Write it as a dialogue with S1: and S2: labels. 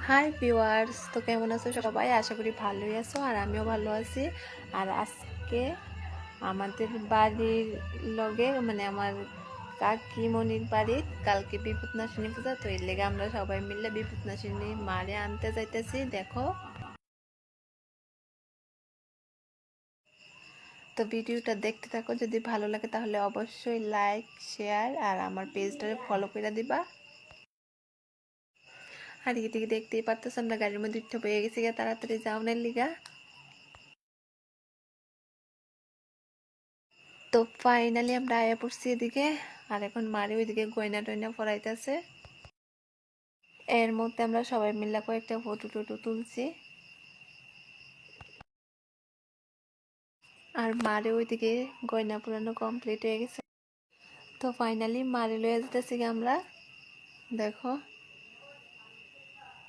S1: Hi viewers, তো কেমন আছো সবাই? আশা করি ভালোই আছো আর আমিও ভালো আছি। আর আজকে আমাদের বাড়ির লগে মানে আমার কাকিমণির বাড়ির কালকে বিপদনাশিনী পূজা, তো এর লেগে আমরা সবাই মিলে বিপদনাশিনী মারে আনতে যাইতেছি। দেখো, তো ভিডিওটা দেখতে থাকো, যদি ভালো লাগে তাহলে অবশ্যই লাইক শেয়ার আর আমার পেজটারে ফলো করে দিবা। আর এদিকে দেখতেই পারতেছ আমরা গাড়ির মধ্যে উঠে পেয়ে গেছি, তাড়াতাড়ি যাওনের লিগা। তো ফাইনালি আমরা আয়া পড়ছি এদিকে। আর এখন মারি ওইদিকে গয়না টয়না পরাইতেছে। এর মধ্যে আমরা সবাই মিলে কয়েকটা ফটো টটো তুলছি। আর মারে ওইদিকে গয়না পুরানো কমপ্লিট হয়ে গেছে। তো ফাইনালি মারে লইয়া যেতেছি আমরা। দেখো